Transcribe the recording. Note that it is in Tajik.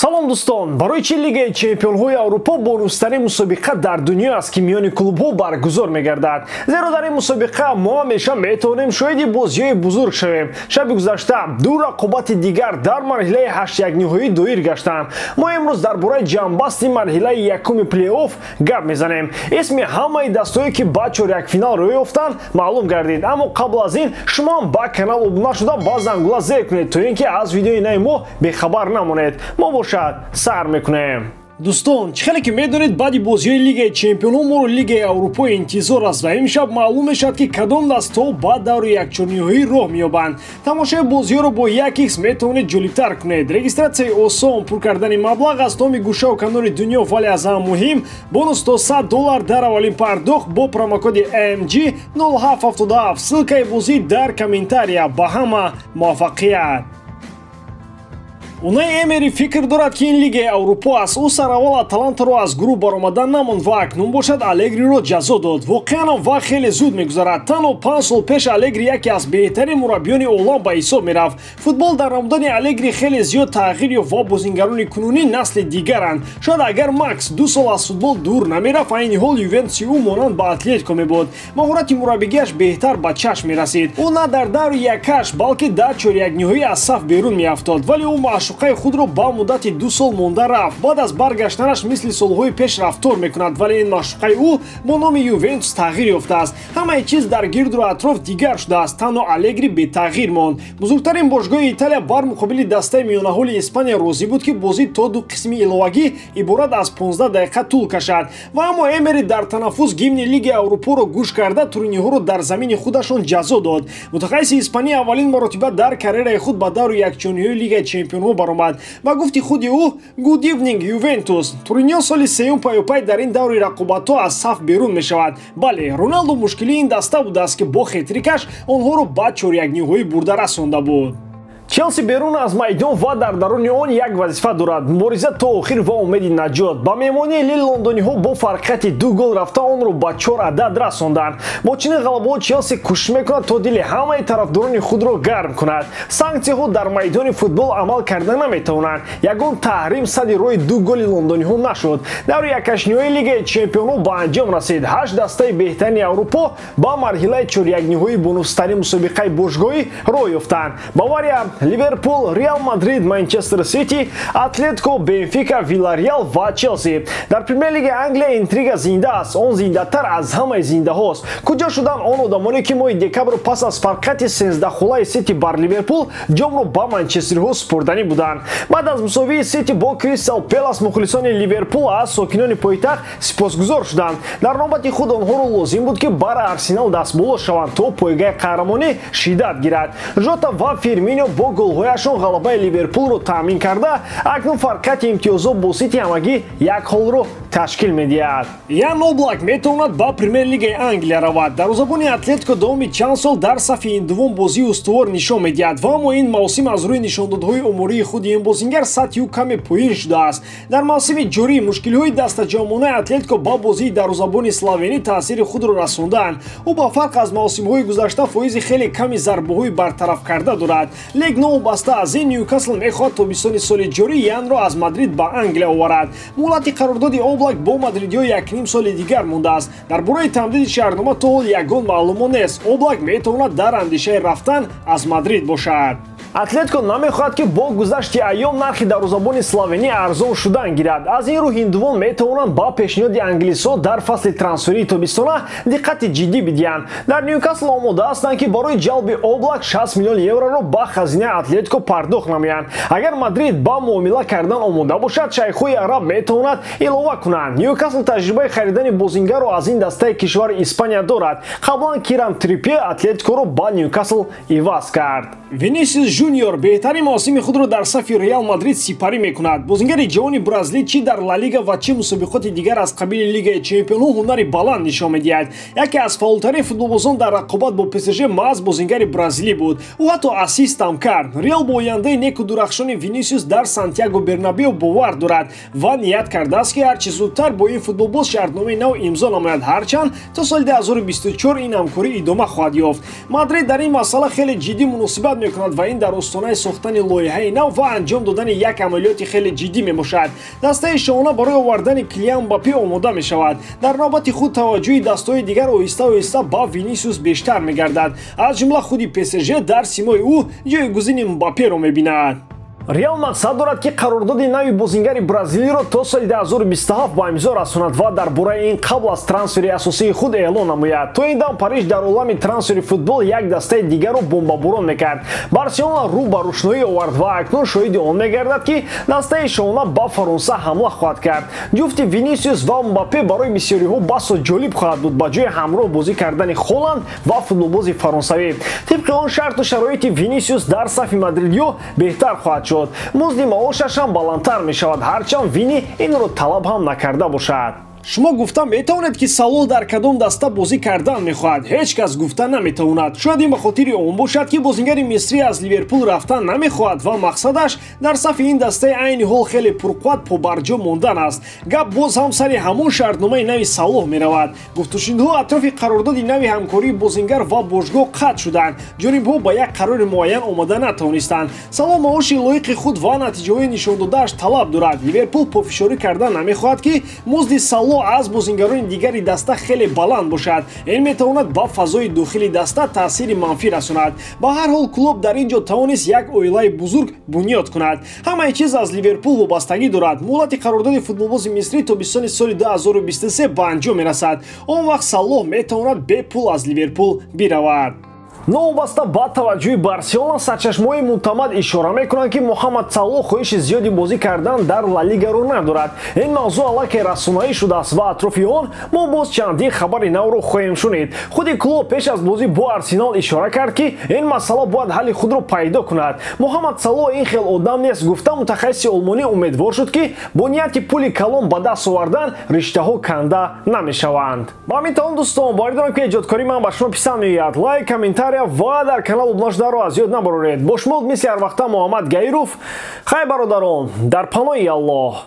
салом дӯстон, барои чӣ лигаи чемпионҳои Аврупо бонустарин мусобиқа дар дунё аст ки миёни клубҳо баргузор мегардад. Зеро дар ин мусобиқа мо ҳамеша метавонем шоҳиди бозиҳои бузург шавем. Шаби гузашта ду рақобати дигар дар марҳилаи 8-1 доир гаштанд. Мо имрӯз дар бораи ҷамъбасти марҳилаи якуми плей-офф гап мезанем. Исми ҳамаи дастҳое ки ба чорякфинал рӯй ёфтанд маълум гардид. Аммо қабл аз ин шумо ҳам ба канал обуна шуда ба зангула зер кунед, то ин ки аз видеои нави мо бехабар намонед. Мо бошад сар мекунем. Дӯстон, чӣ хеле ки медонед баъди бозиҳои лигаи чемпионҳо моро лигаи Аврупо интизор аст ва имшаб маълум мешавад ки кадом дастҳо ба даври якчорниҳоӣ роҳ меёбанд. Тамошои бозиҳоро бо 1x метавонед ҷолибтар кунед. Регистратсияи осон, пур кардани маблағ аз томи гӯшаву канори дунё, вале аз ҳам муҳим бонус то $100 дар аввалин пардохт бо промокоди AMG 0777. Ссилкаи бозӣ дар комментария. Ба ҳама муваффақият. Унай Эмери фикр дорад ки ин лигаи Аврупо аст. Ӯ сараввал Аталантаро аз гурӯҳ баромадан намонд ва акнун бошад Алегриро ҷазо дод. Воқеан вақт хеле зуд мегузарад. Танҳо 5 сол пеш Алегри яке аз беҳтарин мураббиёни олам ба ҳисоб мерафт. Футбол дар намудани Алегри хеле зиёд тағйир ёфт ва бозингарони кунунӣ насли дигаранд. Шояд агар Макс 2 сол аз футбол дур намерафт, айни ҳол Ювентуси ӯ монанд ба Атлетико мебуд. Маҳорати мураббигиаш беҳтар ба чашм мерасид. Ӯ на дар даври якаш, балки дар чорякниҳоӣ аз саф берун меафтод, вале ӯ маъшуқаи худро ба муддати 2 сол монда рафт. Баъд аз баргаштанаш мисли солҳои пеш рафтор мекунад, вале ин маъшуқаи ӯ бо номи Ювентус тағйир ёфтааст. Ҳамаи чиз дар гирду атроф дигар шудааст. Танҳо Алегри бетағйир монд. Бузургтарин бошгоҳи Италия бар муқобили дастаи миёнаҳоли Испания розӣ буд ки бозӣ то 2 қисми иловагӣ иборат аз 15 дақиқа тӯл кашад. Ва аммо Эмери дар танаффус гимни Лигаи Аврупоро гӯш карда туриниҳоро дар замини худашон ҷазо дод. Мутахассиси Испания аввалин маротиба дар карьераи худ ба даври якчорниҳои Лигаи чемпионҳо баромад. Ба гуфти худи ӯ Good evening Ювентус. Туриньо соли сеюм паёпай дар ин даври рақобатҳо аз саф берун мешавад. Бале, Роналду мушкили ин даста будааст ки бо хетрикаш онҳоро ба чорякниҳоӣ бурда расонда буд. Челси берун аз майдон ва дар даруни он як вазифа дорад: мубориза то охир ва умеди наҷот. Ба меҳмонии Лил лондониҳо бо фарқияти 2 гол рафта онро ба 4 адад расонданд. Бо чунин ғалабаҳо Челси кӯшиш мекунад то дили ҳамаи тарафдорони худро гарм кунад. Санксияҳо дар майдони футбол амал карда наметавонанд. Ягон таҳрим сади роҳи 2 голи лондониҳо нашуд. Даври якашниҳои Лигаи чемпионҳо ба анҷом расид. 8 дастаи беҳтарини Аврупо ба марҳилаи чорякниҳои бонустарин мусобиқаи бошгоҳӣ роҳ ёфтанд. Бавария, Ливерпул, Реал Мадрид, Манчестер Сити, Атлетико, Бенфика, Виллареал ва Челси. Дар Премьер-лигаи Англия интрига зинда аст. Он зиндатар аз ҳамаи зиндаҳост. Куҷо шуданд он одамоне ки моҳи декабр пас аз фарқияти 13-холаи Сити бар Ливерпул ҷомро ба манчестериҳо супурданӣ буданд. Баъд аз мусовии Сити бо Кристал Пелас мухлисони Ливерпул аз сокинони пойтахт сипосгузор шуданд. Дар навбати худ онҳоро лозим буд ки бар Арсенал дастболо шаванд то пойгаи қаҳрамонӣ шиддат гирад. Жота ва Фирмино бо голҳояшон ғалабаи Ливерпулро таъмин карда, акнун фарқияти имтиёзҳо бо Сити ҳамагӣ як ҳолро ташкил медиҳад. Ян Облак метавонад ба Премьер-лигаи Англия равад. Дарвозабони Атлетико давоми чанд сол дар сафи ин дуввум бозии устувор нишон медиҳад ва аммо ин мавсим аз рӯи нишондодҳои омории худи ин бозингар сатҳи ӯ каме поин шудааст. Дар мавсими ҷорӣ мушкилиҳои дастаҷамонаи Атлетико ба бозии дарвозабони словенӣ таъсири худро расондаанд. Ӯ ба фарқ аз мавсимҳои гузашта фоизи хеле ками зарбаҳои бартараф карда дорад. Лег новобаста аз ин Ньюкасл мехоҳад тобистони соли ҷорӣ Янро аз Мадрид ба Англия оварад. муҳлати қарордоди Облак бо мадридиҳо 1.5 соли дигар мондааст. Дар бораи тамдиди шаҳрнома то ҳол ягон маълумо нест. Облак метавонад дар андешаи рафтан аз Мадрид бошад. Атлетико намехоҳад ки бо гузашти айём нархи дарвозабони словенӣ арзон шудан гирад. Аз ин рӯ ҳиндувон метавонанд ба пешниҳоди англисҳо дар фасли трансферии тобистона диққати ҷиддӣ бидиҳанд. Дар Ньюкасл омода ҳастанд ки барои ҷалби Облак 60 млн евроро ба хазинаи Атлетико пардохт намоянд. Агар Мадрид ба муомила кардан омода бошад, шайхҳои араб метавонанд илова кунанд. Ньюкасл таҷрибаи харидани бозингаро аз ин дастаи кишвари Испания дорад. Қаблан Киран Триппе Атлетикоро ба Ньюкасл иваз кард. Винисиус Жуниор беҳтарин мавсими худро дар сафи Реал Мадрид сипарӣ мекунад. Бозингари ҷавони бразилӣ чӣ дар Ла Лига ва чӣ мусобиқоти дигар аз қабили Лигаи чемпионҳо ҳунари баланд нишон медиҳад. Яке аз фаъолтарин футболбозон дар рақобат бо ПСЖ маҳз бозингари бразилӣ буд. Ӯ ҳатто ассистам кард. Реал бо ояндаи неку дурахшони Винисиус дар Сантьяго Бернабеу бовар дорад ва ният кардааст ки ҳарчи зудтар бо ин футболбоз шартномаи нав имзо намояд, ҳарчанд то соли 2024 ин ҳамкорӣ идома хоҳад ёфт. Мадрид дар ин масъала хеле ҷиддӣ муносибат мекунад ва ин дар остонаи сохтани лоиҳаи нав ва анҷом додани як амалиёти хеле ҷиддӣ мебошад. Дастаи шоҳона барои овардани Килиан Мбаппе омода мешавад. Дар навбати худ таваҷҷӯҳи дастаҳои дигар оҳиста-оҳиста ба Винисиус бештар мегардад. Аз ҷумла худи ПСЖ дар симои ӯ ҷойгузини Мбапперо мебинад. Реал мақсад дорад ки қарордоди нави бозингари бразилиро то соли 2027 ба имзо расонад ва дар бораи ин қабл аз трансфери асосии худ эълон намояд. То ин дам Париж дар олами трансфери футбол як дастаи дигарро бомбаборон мекард. Барселона рӯ ба рӯшноӣ овард ва акнун шоҳиди он мегардад ки дастаи шоҳона ба Фаронса ҳамла хоҳад кард. Ҷуфти Винисиус ва Мбаппе барои бисёриҳо баҳсо ҷолиб хоҳад буд ба ҷои ҳамроҳ бозӣ кардани Холланд ва футболбози фаронсавӣ. Тибқи он шарту шароити Винисиус дар сафи мадридиё беҳтар хоҳад шуд. Музди маошаш ҳам баландтар мешавад, ҳарчанд Вини инро талаб ҳам накарда бошад. шумо гуфта метавонед ки Салоҳ дар кадом даста бозӣ кардан мехоҳад? Ҳеҷ кас гуфта наметавонад. Шояд ин ба хотири он бошад ки бозингари мисрӣ аз Ливерпул рафтан намехоҳад ва мақсадаш дар сафи ин дастаи айни ҳол хеле пурқувват побарҷо мондан аст. Гап боз ҳам сари ҳамон шартномаи нави Салоҳ меравад. Гуфтушунидҳо атрофи қарордоди нави ҳамкории бозингар ва бошгоҳ қатъ шуданд. ҷонибҳо ба як қарори муайян омада натавонистанд. Салоҳ маоши лоиқи худ ва натиҷаҳои нишондодааш талаб дорад. Ливерпул пофишорӣ кардан намехоҳад ки музди Салоҳ аз бозингарони дигари даста хеле баланд бошад. Ин метавонад ба фазои дохили даста таъсири манфӣ расонад. Ба ҳар ҳол клуб дар ин ҷо тавонист як оилаи бузург бунёд кунад. Ҳамаи чиз аз Ливерпул вобастагӣ дорад. муҳлати қарордоди футболбози мисрӣ тобистони соли 2023 ба анҷом мерасад. Он вақт Салоҳ метавонад бепул аз Ливерпул биравад. новобаста ба таваҷҷӯҳи Барселона сарчашмаҳои мӯътамад ишора мекунанд ки Муҳаммад Салоҳ хоҳиши зиёди бозӣ кардан дар Ла Лигаро надорад. Ин мавзӯъ аллакай расонаӣ шудааст ва атрофи он мо боз чандин хабари навро хоҳем шунид. худи клуб пеш аз бозӣ бо Арсенал ишора кард ки ин масъала бояд ҳалли худро пайдо кунад. Муҳаммад Салоҳ ин хел одам нест, гуфта мутахассиси олмонӣ умедвор шуд ки бо нияти пули калон ба даст овардан риштаҳо канда намешаванд. ба ҳамин тавон дӯстон боварӣ дорам ки эҷодкории ман ба шумо писанд меояд. лайк, комментария ва дар канал обношдаро аз ёд набароред. Бо шумо мисли ҳар вақта Муҳаммад Гаиров. Хай бародарон, дар паноҳи Аллоҳ.